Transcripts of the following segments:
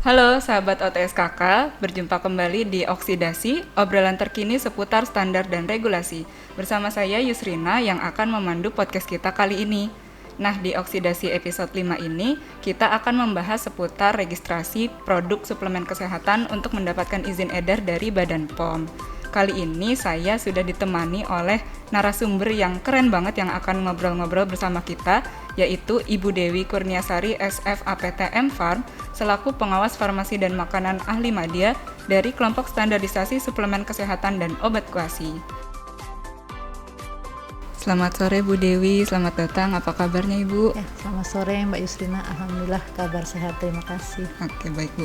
Halo sahabat OTSKK, berjumpa kembali di Oksidasi, obrolan terkini seputar standar dan regulasi. Bersama saya Yusrina yang akan memandu podcast kita kali ini. Nah, di Oksidasi episode 5 ini, kita akan membahas seputar registrasi produk suplemen kesehatan untuk mendapatkan izin edar dari Badan POM. Kali ini saya sudah ditemani oleh narasumber yang keren banget yang akan ngobrol-ngobrol bersama kita, yaitu Ibu Dewi Kurniasari SFAPTM Farm, selaku pengawas farmasi dan makanan ahli Madya dari kelompok standarisasi suplemen kesehatan dan obat kuasi. Selamat sore Bu Dewi, selamat datang. Apa kabarnya Ibu? Ya, selamat sore Mbak Yusrina. Alhamdulillah kabar sehat, terima kasih. Oke, baik Bu.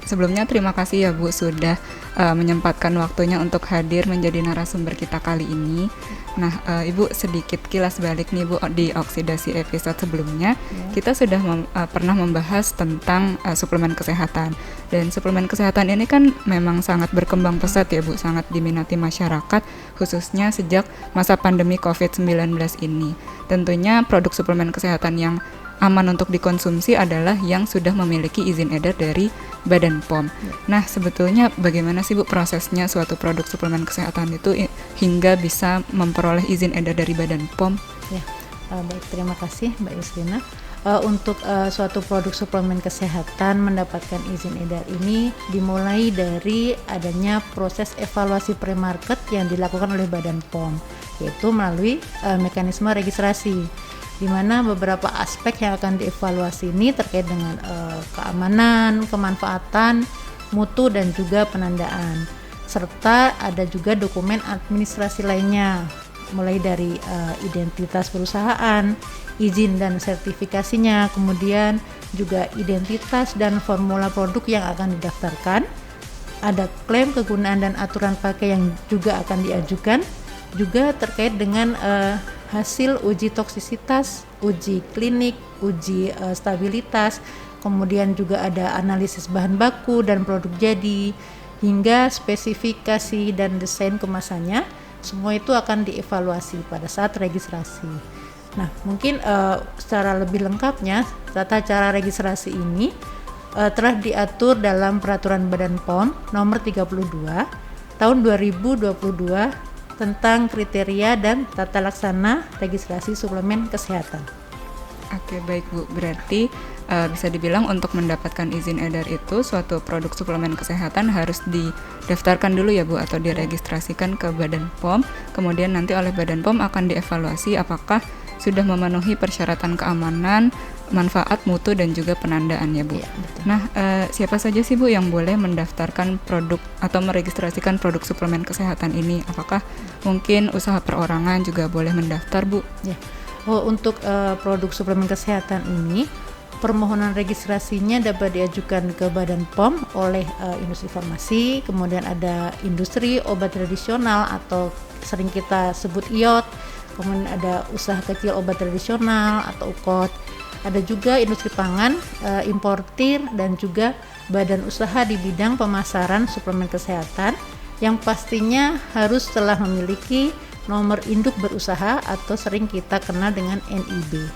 Sebelumnya terima kasih ya Bu sudah menyempatkan waktunya untuk hadir menjadi narasumber kita kali ini. Nah, Ibu sedikit kilas balik nih Bu, di oksidasi episode sebelumnya kita sudah pernah membahas tentang suplemen kesehatan. Dan suplemen kesehatan ini kan memang sangat berkembang pesat ya Bu, sangat diminati masyarakat khususnya sejak masa pandemi COVID-19 ini. Tentunya produk suplemen kesehatan yang aman untuk dikonsumsi adalah yang sudah memiliki izin edar dari Badan POM. Nah, sebetulnya bagaimana sih Bu prosesnya suatu produk suplemen kesehatan itu hingga bisa memperoleh izin edar dari Badan POM? Ya, baik, terima kasih Mbak Yusrina. Untuk suatu produk suplemen kesehatan mendapatkan izin edar ini dimulai dari adanya proses evaluasi pre-market yang dilakukan oleh Badan POM, yaitu melalui mekanisme registrasi, di mana beberapa aspek yang akan dievaluasi ini terkait dengan keamanan, kemanfaatan, mutu, dan juga penandaan, serta ada juga dokumen administrasi lainnya, mulai dari identitas perusahaan, izin dan sertifikasinya, kemudian juga identitas dan formula produk yang akan didaftarkan, ada klaim kegunaan dan aturan pakai yang juga akan diajukan, juga terkait dengan hasil uji toksisitas, uji klinik, uji stabilitas, kemudian juga ada analisis bahan baku dan produk jadi, hingga spesifikasi dan desain kemasannya. Semua itu akan dievaluasi pada saat registrasi. Nah, mungkin secara lebih lengkapnya tata cara registrasi ini telah diatur dalam Peraturan Badan POM nomor 32 tahun 2022 tentang kriteria dan tata laksana registrasi suplemen kesehatan. Oke, baik Bu. Berarti bisa dibilang untuk mendapatkan izin edar itu suatu produk suplemen kesehatan harus didaftarkan dulu ya Bu, atau diregistrasikan ke Badan POM. Kemudian nanti oleh Badan POM akan dievaluasi apakah sudah memenuhi persyaratan keamanan, manfaat, mutu, dan juga penandaan ya Bu. Ya, betul. Nah, siapa saja sih Bu yang boleh mendaftarkan produk atau meregistrasikan produk suplemen kesehatan ini? Apakah mungkin usaha perorangan juga boleh mendaftar Bu? Ya. Untuk produk suplemen kesehatan ini, permohonan registrasinya dapat diajukan ke Badan POM oleh industri farmasi, kemudian ada industri obat tradisional atau sering kita sebut IOT, kemudian ada usaha kecil obat tradisional atau UKOT, ada juga industri pangan, importir, dan juga badan usaha di bidang pemasaran suplemen kesehatan yang pastinya harus telah memiliki nomor induk berusaha atau sering kita kenal dengan NIB.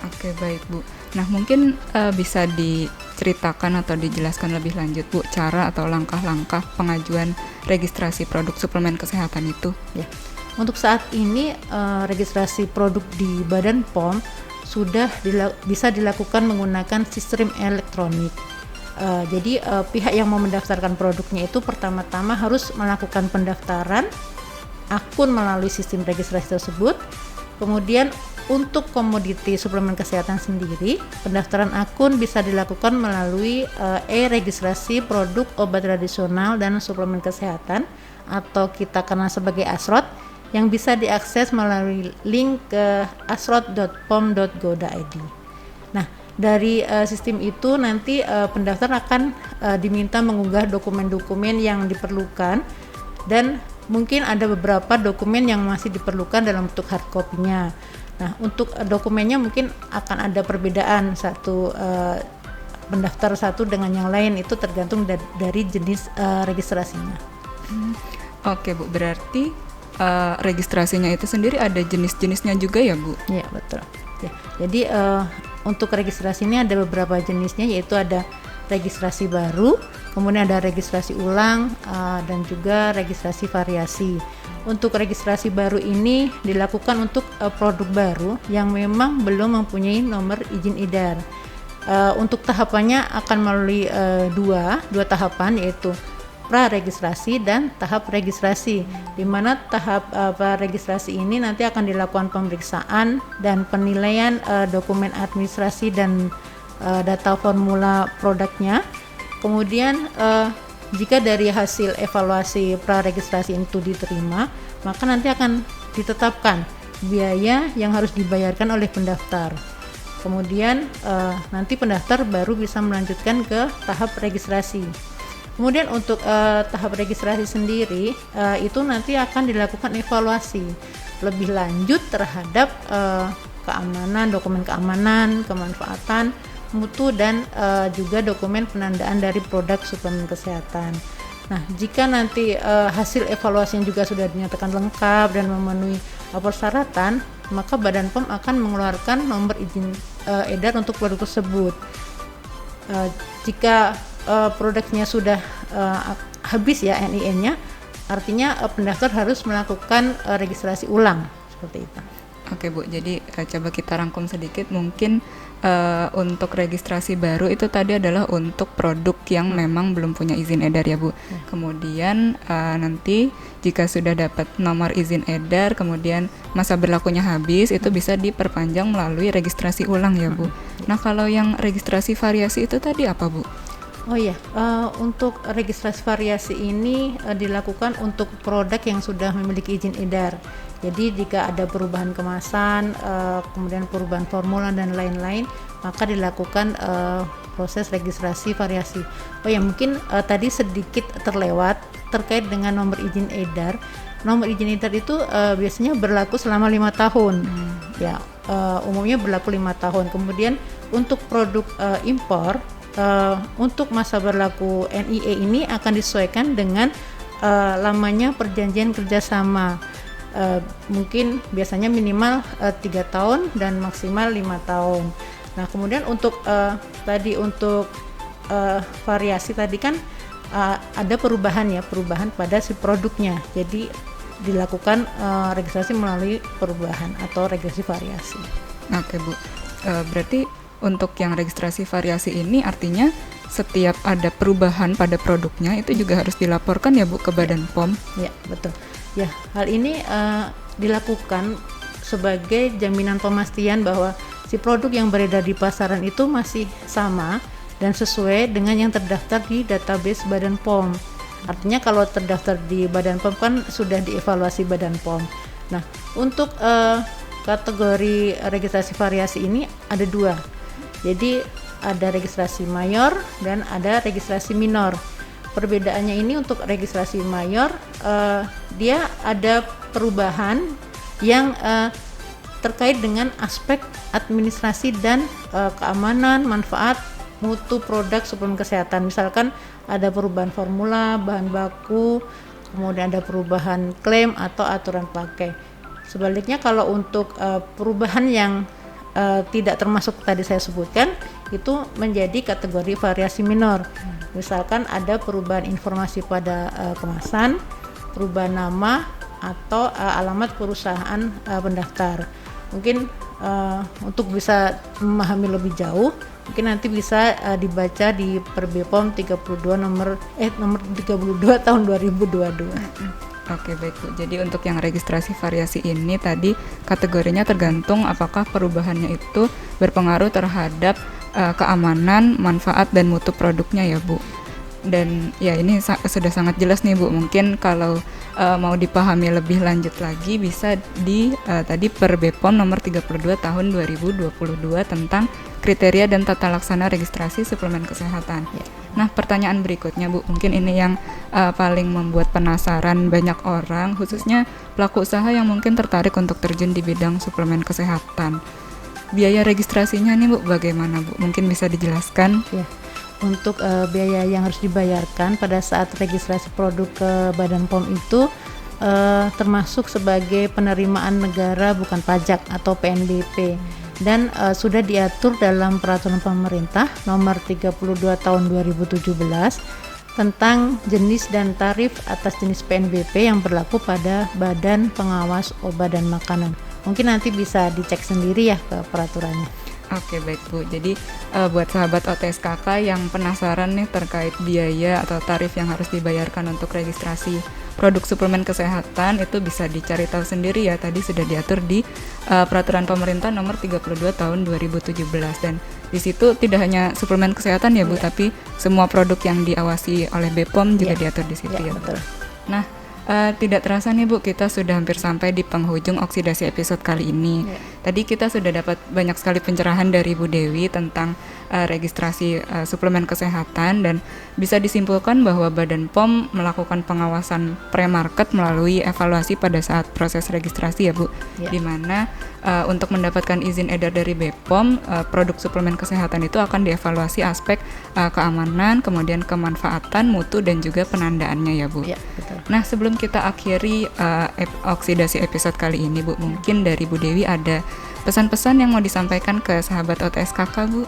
Oke, baik Bu. Nah, mungkin bisa diceritakan atau dijelaskan lebih lanjut Bu cara atau langkah-langkah pengajuan registrasi produk suplemen kesehatan itu? Ya. Untuk saat ini registrasi produk di Badan POM sudah bisa dilakukan menggunakan sistem elektronik. Jadi pihak yang mau mendaftarkan produknya itu pertama-tama harus melakukan pendaftaran akun melalui sistem registrasi tersebut. Kemudian untuk komoditi suplemen kesehatan sendiri, pendaftaran akun bisa dilakukan melalui e-registrasi produk obat tradisional dan suplemen kesehatan atau kita kenal sebagai ASROD, yang bisa diakses melalui link ke asrod.pom.go.id. Nah, dari sistem itu nanti pendaftar akan diminta mengunggah dokumen-dokumen yang diperlukan, dan mungkin ada beberapa dokumen yang masih diperlukan dalam bentuk hard copy-nya. Nah, untuk dokumennya mungkin akan ada perbedaan satu pendaftar satu dengan yang lain, itu tergantung dari jenis registrasinya. Oke Bu, berarti registrasinya itu sendiri ada jenis-jenisnya juga ya Bu? Iya, betul. Ya, jadi untuk registrasi ini ada beberapa jenisnya, yaitu ada registrasi baru, kemudian ada registrasi ulang, dan juga registrasi variasi. Untuk registrasi baru ini dilakukan untuk produk baru yang memang belum mempunyai nomor izin edar. Untuk tahapannya akan melalui dua tahapan, yaitu pra-registrasi dan tahap registrasi, di mana tahap pra-registrasi ini nanti akan dilakukan pemeriksaan dan penilaian dokumen administrasi dan data formula produknya. Kemudian jika dari hasil evaluasi pra-registrasi itu diterima, maka nanti akan ditetapkan biaya yang harus dibayarkan oleh pendaftar. Kemudian nanti pendaftar baru bisa melanjutkan ke tahap registrasi. Kemudian untuk tahap registrasi sendiri itu nanti akan dilakukan evaluasi lebih lanjut terhadap keamanan, dokumen keamanan, kemanfaatan, mutu, dan juga dokumen penandaan dari produk suplemen kesehatan. Nah, jika nanti hasil evaluasinya juga sudah dinyatakan lengkap dan memenuhi persyaratan, maka Badan POM akan mengeluarkan nomor izin edar untuk produk tersebut. Jika produknya sudah habis ya NIN-nya, artinya pendaftar harus melakukan registrasi ulang seperti itu. Oke Bu, jadi coba kita rangkum sedikit. Mungkin untuk registrasi baru itu tadi adalah untuk produk yang memang belum punya izin edar ya Bu. Kemudian nanti jika sudah dapat nomor izin edar, kemudian masa berlakunya habis, itu bisa diperpanjang melalui registrasi ulang ya Bu. Nah, kalau yang registrasi variasi itu tadi apa Bu? Oh iya, untuk registrasi variasi ini dilakukan untuk produk yang sudah memiliki izin edar. Jadi jika ada perubahan kemasan, kemudian perubahan formula dan lain-lain, maka dilakukan proses registrasi variasi. Oh ya, mungkin tadi sedikit terlewat terkait dengan nomor izin edar. Nomor izin edar itu biasanya berlaku selama 5 tahun. Ya, umumnya berlaku 5 tahun. Kemudian untuk produk impor, untuk masa berlaku NIE ini akan disesuaikan dengan lamanya perjanjian kerjasama. Mungkin biasanya minimal 3 tahun dan maksimal 5 tahun. Nah, kemudian untuk tadi untuk variasi tadi kan ada perubahan pada si produknya. Jadi dilakukan registrasi melalui perubahan atau registrasi variasi. Oke Bu, berarti untuk yang registrasi variasi ini artinya setiap ada perubahan pada produknya itu juga harus dilaporkan ya Bu ke Badan POM? Ya, betul. Ya, hal ini dilakukan sebagai jaminan pemastian bahwa si produk yang beredar di pasaran itu masih sama dan sesuai dengan yang terdaftar di database Badan POM. Artinya kalau terdaftar di Badan POM kan sudah dievaluasi Badan POM. Nah, untuk kategori registrasi variasi ini ada 2. Jadi ada registrasi mayor dan ada registrasi minor. Perbedaannya ini untuk registrasi mayor, dia ada perubahan yang terkait dengan aspek administrasi dan keamanan, manfaat, mutu produk suplemen kesehatan. Misalkan ada perubahan formula, bahan baku, kemudian ada perubahan klaim atau aturan pakai. Sebaliknya kalau untuk perubahan yang tidak termasuk tadi saya sebutkan, itu menjadi kategori variasi minor. Misalkan ada perubahan informasi pada kemasan, perubahan nama atau alamat perusahaan pendaftar. Mungkin untuk bisa memahami lebih jauh, mungkin nanti bisa dibaca di Perbepom 32 nomor 32 tahun 2022. Oke baik Bu, jadi untuk yang registrasi variasi ini tadi kategorinya tergantung apakah perubahannya itu berpengaruh terhadap keamanan, manfaat, dan mutu produknya ya Bu. Dan ya ini sudah sangat jelas nih Bu, mungkin kalau mau dipahami lebih lanjut lagi bisa di tadi Perbepom nomor 32 tahun 2022 tentang kriteria dan tata laksana registrasi suplemen kesehatan. Ya. Nah, pertanyaan berikutnya Bu, mungkin ini yang paling membuat penasaran banyak orang, khususnya pelaku usaha yang mungkin tertarik untuk terjun di bidang suplemen kesehatan. Biaya registrasinya nih Bu, bagaimana Bu? Mungkin bisa dijelaskan? Ya. Untuk biaya yang harus dibayarkan pada saat registrasi produk ke Badan POM itu termasuk sebagai penerimaan negara bukan pajak atau PNBP. dan sudah diatur dalam peraturan pemerintah nomor 32 tahun 2017 tentang jenis dan tarif atas jenis PNBP yang berlaku pada Badan Pengawas Obat dan Makanan. Mungkin nanti bisa dicek sendiri ya ke peraturannya. Oke, baik Bu. Jadi buat sahabat OTSKK yang penasaran nih terkait biaya atau tarif yang harus dibayarkan untuk registrasi produk suplemen kesehatan, itu bisa dicari tahu sendiri ya. Tadi sudah diatur di peraturan pemerintah nomor 32 tahun 2017, dan di situ tidak hanya suplemen kesehatan ya Bu, tapi semua produk yang diawasi oleh BPOM juga diatur di situ ya. Betul. Nah, tidak terasa nih Bu, kita sudah hampir sampai di penghujung oksidasi episode kali ini. Tadi kita sudah dapat banyak sekali pencerahan dari Bu Dewi tentang registrasi suplemen kesehatan, dan bisa disimpulkan bahwa Badan POM melakukan pengawasan pre-market melalui evaluasi pada saat proses registrasi ya Bu, di mana untuk mendapatkan izin edar dari BPOM, produk suplemen kesehatan itu akan dievaluasi aspek keamanan, kemudian kemanfaatan, mutu, dan juga penandaannya ya Bu. Betul. Nah, sebelum kita akhiri oksidasi episode kali ini Bu, mungkin dari Bu Dewi ada pesan-pesan yang mau disampaikan ke sahabat OTSKK Bu?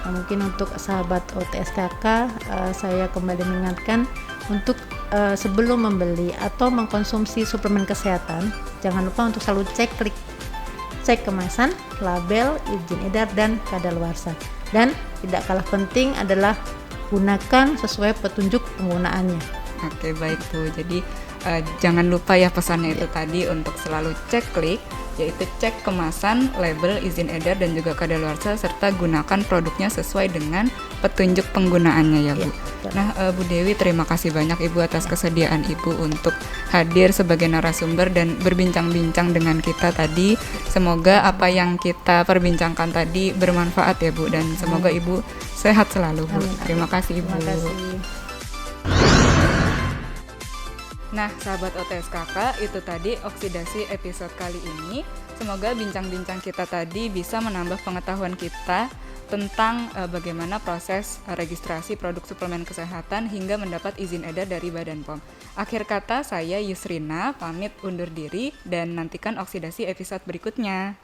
Mungkin untuk sahabat OTSKK, saya kembali mengingatkan untuk sebelum membeli atau mengkonsumsi suplemen kesehatan, jangan lupa untuk selalu cek kemasan, label, izin edar, dan kadaluarsa. Dan tidak kalah penting adalah gunakan sesuai petunjuk penggunaannya. Oke, baik Bu. Jadi jangan lupa ya pesannya itu tadi untuk selalu cek, yaitu cek kemasan, label, izin edar, dan juga kadaluarsa, serta gunakan produknya sesuai dengan petunjuk penggunaannya ya Bu. Nah, Bu Dewi, terima kasih banyak Ibu atas kesediaan Ibu untuk hadir sebagai narasumber dan berbincang-bincang dengan kita tadi. Semoga apa yang kita perbincangkan tadi bermanfaat ya Bu, dan semoga Ibu sehat selalu Bu. Terima kasih Ibu. Terima kasih. Nah, sahabat OTSKK, itu tadi oksidasi episode kali ini. Semoga bincang-bincang kita tadi bisa menambah pengetahuan kita tentang bagaimana proses registrasi produk suplemen kesehatan hingga mendapat izin edar dari Badan POM. Akhir kata, saya Yusrina pamit undur diri dan nantikan oksidasi episode berikutnya.